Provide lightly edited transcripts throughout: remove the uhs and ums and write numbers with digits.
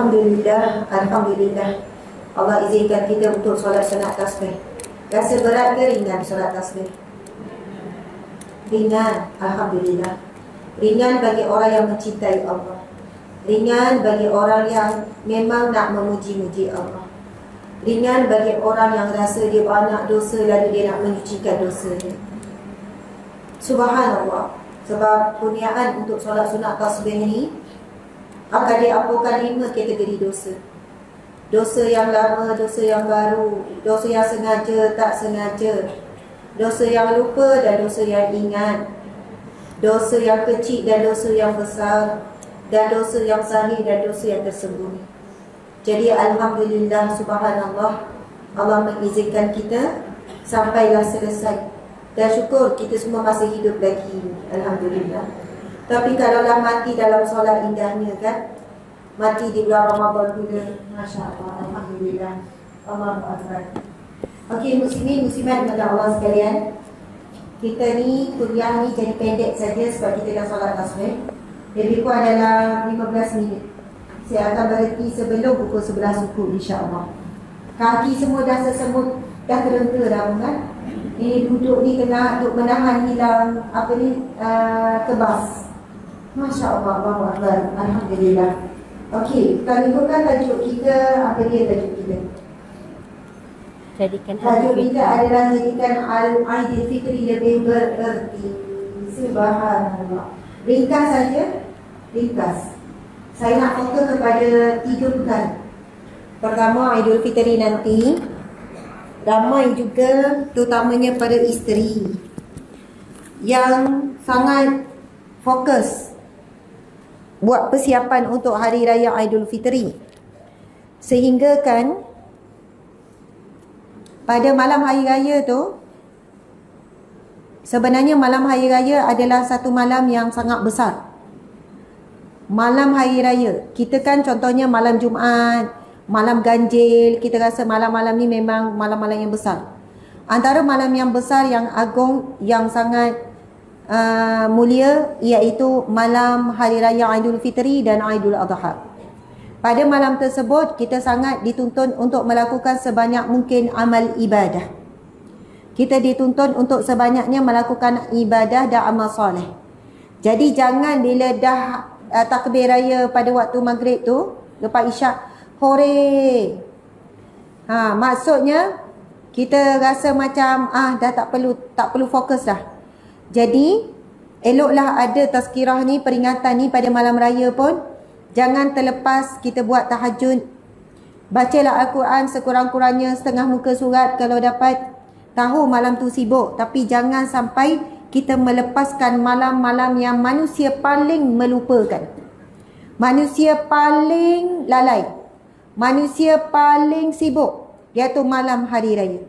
Alhamdulillah, Alhamdulillah Allah izinkan kita untuk solat sunat tasbih. Rasa berat ke ringan solat tasbih? Ringan, Alhamdulillah. Ringan bagi orang yang mencintai Allah. Ringan bagi orang yang memang nak memuji-muji Allah. Ringan bagi orang yang rasa dia banyak dosa lalu dia nak menyucikan dosa dia. Subhanallah. Sebab kurniaan untuk solat sunat tasbih ni akan diampunkan 5 kategori dosa. Dosa yang lama, dosa yang baru, dosa yang sengaja, tak sengaja, dosa yang lupa dan dosa yang ingat, dosa yang kecil dan dosa yang besar, dan dosa yang zahir dan dosa yang tersembunyi. Jadi Alhamdulillah, Subhanallah, Allah mengizinkan kita sampailah selesai. Dan syukur kita semua masih hidup lagi, Alhamdulillah. Tapi kalaulah mati dalam solat indahnya kan, mati di bulan Ramadan pula, Masya Allah, Alhamdulillah, Allahu Akbar. Okey, muslimin, muslimat kepada Allah sekalian, kita ni kuliah ni jadi pendek saja sebab kita dah solat tasbih. Lebih kurang dalam 15 minit. Saya akan berhenti sebelum pukul 11 suku, insya-Allah. Kaki semua dah sesemut, dah terengka dah kan. Ini duduk ni kena untuk menahan hilang apa ni, kebas. Masya Allah, Allahu Akbar, Alhamdulillah. Okey, kita ikutkan tajuk kita. Apa dia tajuk kita? Tajuk kita adalah jadikan Aidil Fitri lebih bererti. Subhanallah. Ringkas saja, ringkas. Saya nak fokus kepada 3 perkara. Pertama, Aidil Fitri nanti ramai juga, terutamanya pada isteri yang sangat fokus buat persiapan untuk Hari Raya Aidil Fitri. Sehingga kan pada malam Hari Raya tu, sebenarnya malam Hari Raya adalah satu malam yang sangat besar. Malam Hari Raya, kita kan contohnya malam Jumaat, malam ganjil, kita rasa malam-malam ni memang malam-malam yang besar. Antara malam yang besar, yang agung, yang sangat mulia, iaitu malam Hari Raya Aidil Fitri dan Aidul Adha. Pada malam tersebut kita sangat dituntun untuk melakukan sebanyak mungkin amal ibadah. Kita dituntun untuk sebanyaknya melakukan ibadah dan amal soleh. Jadi jangan bila dah takbir raya pada waktu maghrib tu, lepas isyak, hore. Maksudnya kita rasa macam dah tak perlu fokus dah. Jadi eloklah ada tazkirah ni, peringatan ni pada malam raya pun. Jangan terlepas kita buat tahajud. Bacalah Al-Quran sekurang-kurangnya setengah muka surat kalau dapat. Tahu malam tu sibuk, tapi jangan sampai kita melepaskan malam-malam yang manusia paling melupakan. Manusia paling lalai, manusia paling sibuk, iaitu malam Hari Raya.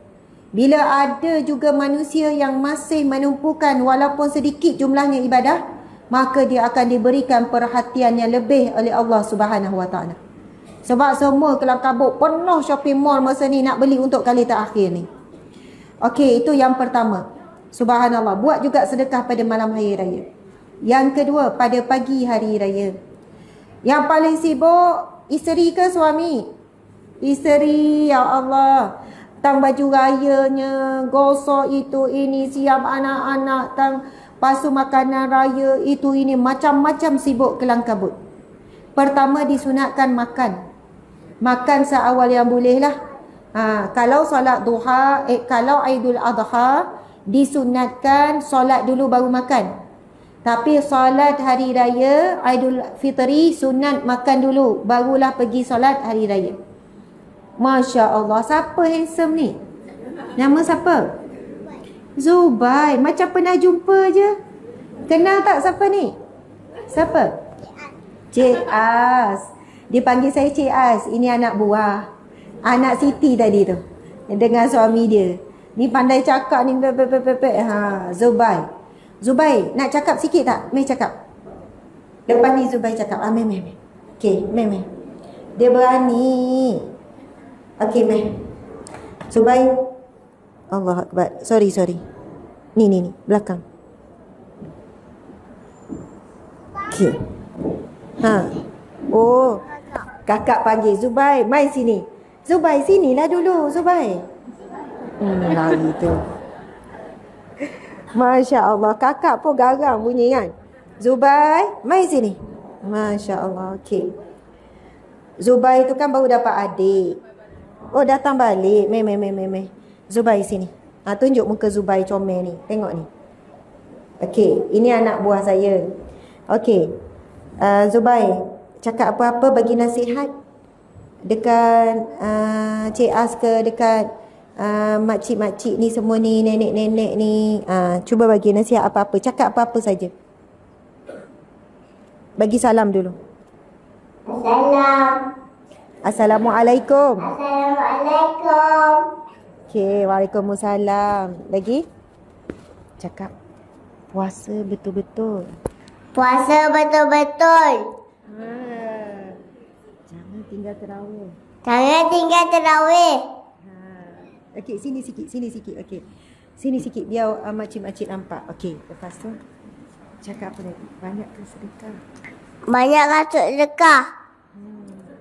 Bila ada juga manusia yang masih menumpukan walaupun sedikit jumlahnya ibadah, maka dia akan diberikan perhatian yang lebih oleh Allah Subhanahu Wa Taala. Sebab semua kelam kabut, penuh shopping mall masa ni nak beli untuk kali terakhir ni. Okey, itu yang pertama. Subhanallah, buat juga sedekah pada malam Hari Raya. Yang kedua, pada pagi Hari Raya. Yang paling sibuk, isteri ke suami? Isteri, ya Allah. Tang baju rayanya, gosok itu ini, siap anak-anak, tang pasu makanan raya itu ini, macam-macam sibuk kelang kabut. Pertama disunatkan makan. Makan seawal yang boleh lah. Kalau solat duha, kalau Aidul Adha, disunatkan solat dulu baru makan. Tapi solat Hari Raya Aidul Fitri sunat makan dulu, barulah pergi solat Hari Raya. Masya Allah, siapa handsome ni? Nama siapa? Zubai. Macam pernah jumpa je. Kenal tak siapa ni? Siapa? Cik As. Dia panggil saya Cik As. Ini anak buah, anak Siti tadi tu, dengan suami dia. Ni pandai cakap ni. Zubai. Zubai, nak cakap sikit tak? Mei cakap. Lepas ni Zubai cakap. Mei. Okay, Mei. Dia berani. Okay, Mei. Zubai. Allah Akbar. Sorry. Ni, belakang. Okay. Oh. Kakak panggil Zubai, mai sini. Zubai, sinilah dulu, Zubai. Lari tu. Masya Allah, kakak pun garang bunyi kan. Zubai, mai sini. Masya Allah, okey. Zubai tu kan baru dapat adik. Oh, datang balik. Meh. Zubai sini. Tunjuk muka Zubai comel ni. Tengok ni. Okey, ini anak buah saya. Okey. Zubai, cakap apa-apa, bagi nasihat dekat Cik As ke, dekat makcik-makcik ni semua ni, nenek-nenek ni. Cuba bagi nasihat apa-apa. Cakap apa-apa saja. Bagi salam dulu. Assalamualaikum. Assalamualaikum. Okey, waalaikumsalam. Lagi? Cakap puasa betul-betul. Puasa betul-betul. Jangan tinggal terawih. Jangan tinggal terawih. Okey, sini sikit. Okey. Sini sikit biar makcik-makcik nampak. Okey, lepas tu cakap apa lagi? Banyak ke sedekah? Banyak kasut sedekah.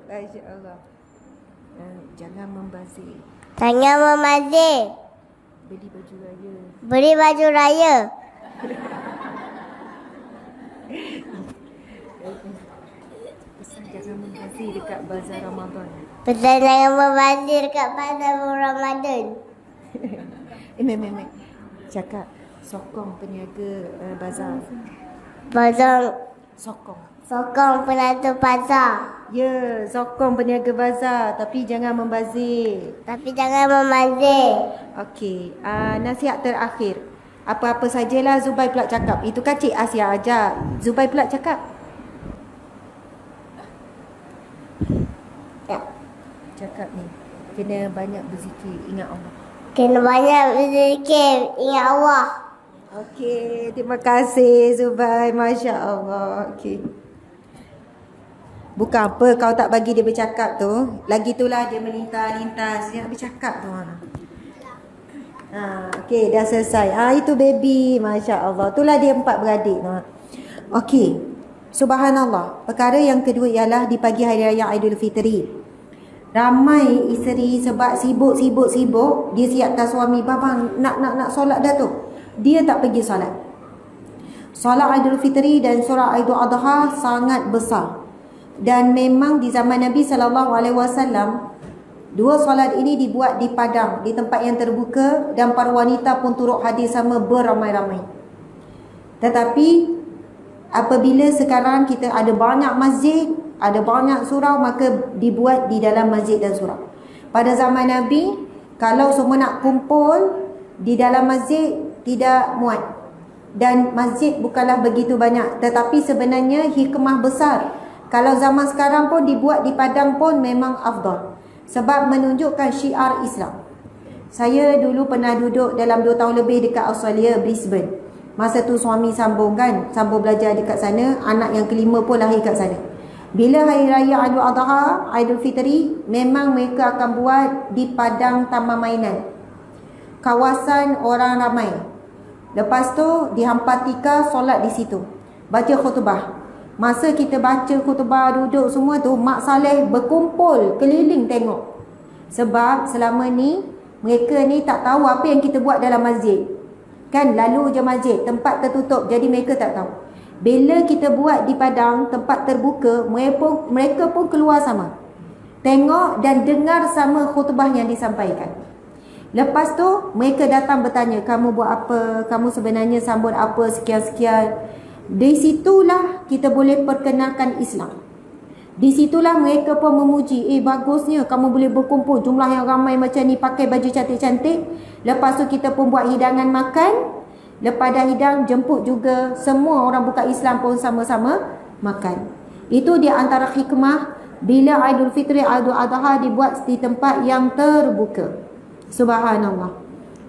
Masya-Allah. Jangan membazir. Jangan memazir. Beli baju raya. Beli baju raya. Pesan jangan membazir dekat bazar Ramadan. Pesan jangan membazir dekat pasar Ramadan. Meh. Cakap sokong peniaga bazar. Sokong penatua pasar. Ya, sokong peniaga bazar tapi jangan membazir. Tapi jangan memazir. Okey, nasihat terakhir. Apa-apa sajalah Zubai pula cakap. Itu kan Cik Asia ajak. Zubai pula cakap. Ya. Cakap ni, kena banyak berzikir, ingat Allah. Kena banyak berzikir, ingat Allah. Okey, terima kasih Zubai. Masya Allah. Okey. Bukan apa kau tak bagi dia bercakap tu. Lagi itulah dia melintas-lintas. Dia nak bercakap tu. Okey, dah selesai. Itu baby. Masya Allah. Itulah dia 4 beradik tu. Okey. Subhanallah. Perkara yang kedua ialah di pagi hari raya Aidilfitri. Ramai isteri sebab sibuk. Dia siapkan suami. Babang nak solat dah tu. Dia tak pergi solat. Solat Aidilfitri dan solat Aidul Adha sangat besar. Dan memang di zaman Nabi SAW, 2 solat ini dibuat di padang, di tempat yang terbuka, dan para wanita pun turut hadir sama beramai-ramai. Tetapi apabila sekarang kita ada banyak masjid, ada banyak surau, maka dibuat di dalam masjid dan surau. Pada zaman Nabi, kalau semua nak kumpul di dalam masjid, tidak muat. Dan masjid bukanlah begitu banyak. Tetapi sebenarnya hikmah besar. Kalau zaman sekarang pun dibuat di padang pun memang afdal. Sebab menunjukkan syiar Islam. Saya dulu pernah duduk dalam 2 tahun lebih dekat Australia, Brisbane. Masa tu suami sambung kan, sambung belajar dekat sana. Anak yang kelima pun lahir kat sana. Bila Hari Raya Aidul Adha, Aidilfitri, memang mereka akan buat di padang taman mainan. Kawasan orang ramai. Lepas tu dihampa tika solat di situ. Baca khutbah. Masa kita baca khutbah, duduk semua tu, Mak Saleh berkumpul keliling tengok. Sebab selama ni mereka ni tak tahu apa yang kita buat dalam masjid. Kan lalu je masjid, tempat tertutup, jadi mereka tak tahu. Bila kita buat di padang, tempat terbuka, mereka pun keluar sama. Tengok dan dengar sama khutbah yang disampaikan. Lepas tu mereka datang bertanya, kamu buat apa? Kamu sebenarnya sambut apa? Sekian-sekian. Di situlah kita boleh perkenalkan Islam. Di situlah mereka pun memuji, bagusnya kamu boleh berkumpul jumlah yang ramai macam ni, pakai baju cantik-cantik. Lepas tu kita pun buat hidangan makan. Lepas dah hidang, jemput juga semua orang bukan Islam pun sama-sama makan. Itu di antara hikmah bila Aidilfitri, Aidul Adha dibuat di tempat yang terbuka. Subhanallah.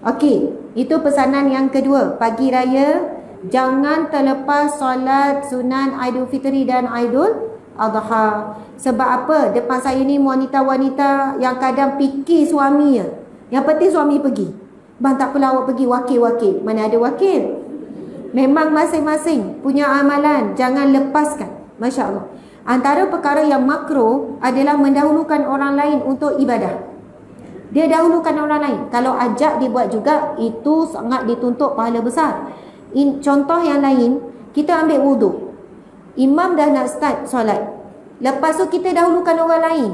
Okey, itu pesanan yang kedua. Pagi raya, jangan terlepas solat sunan Aidilfitri dan Aidul Adha. Sebab apa? Depan saya ni wanita-wanita yang kadang fikir suami je. Yang penting suami pergi. Bang, tak apalah awak pergi, wakil-wakil. Mana ada wakil? Memang masing-masing punya amalan. Jangan lepaskan. Masya Allah. Antara perkara yang makruh adalah mendahulukan orang lain untuk ibadah. Dia dahulukan orang lain. Kalau ajak dia buat juga, itu sangat dituntut pahala besar. Contoh yang lain, kita ambil wuduk. Imam dah nak start solat. Lepas tu kita dahulukan orang lain.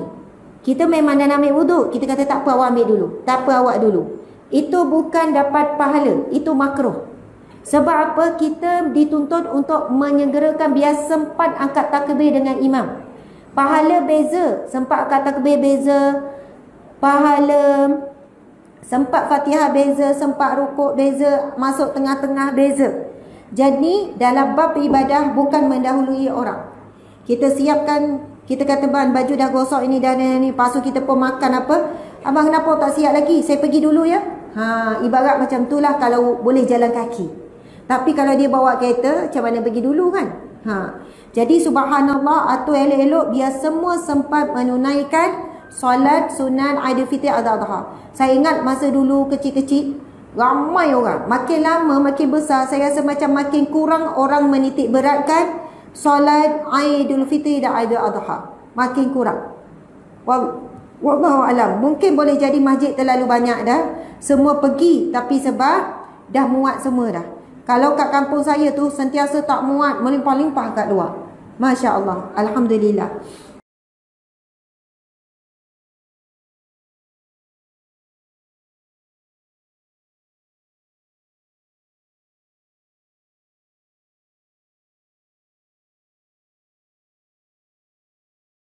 Kita memang dah nak ambil wuduk. Kita kata tak apa, awak ambil dulu. Tak apa, awak dulu. Itu bukan dapat pahala. Itu makruh. Sebab apa? Kita dituntut untuk menyegerakan biar sempat angkat takbir dengan imam. Pahala beza. Sempat angkat takbir beza. Pahala sempat Fatihah beza, sempat rukuk beza, masuk tengah-tengah beza. Jadi dalam bab ibadah bukan mendahului orang. Kita siapkan, kita kata bang baju dah gosok ini dah ni, lepas tu kita pun makan apa. Abang kenapa tak siap lagi? Saya pergi dulu ya. Ibarat macam itulah kalau boleh jalan kaki. Tapi kalau dia bawa kereta, macam mana pergi dulu kan? Jadi subhanallah, atur elok-elok biar semua sempat menunaikan solat sunat Aidilfitri Adha-Adha. Saya ingat masa dulu kecil-kecil, ramai orang. Makin lama makin besar, saya rasa macam makin kurang orang menitik beratkan solat Aidilfitri dan Aidil-Adha. Makin kurang. Wallahu alam. Mungkin boleh jadi masjid terlalu banyak dah. Semua pergi, tapi sebab dah muat semua dah. Kalau kat kampung saya tu sentiasa tak muat, melimpah-limpah kat luar. Masya Allah. Alhamdulillah.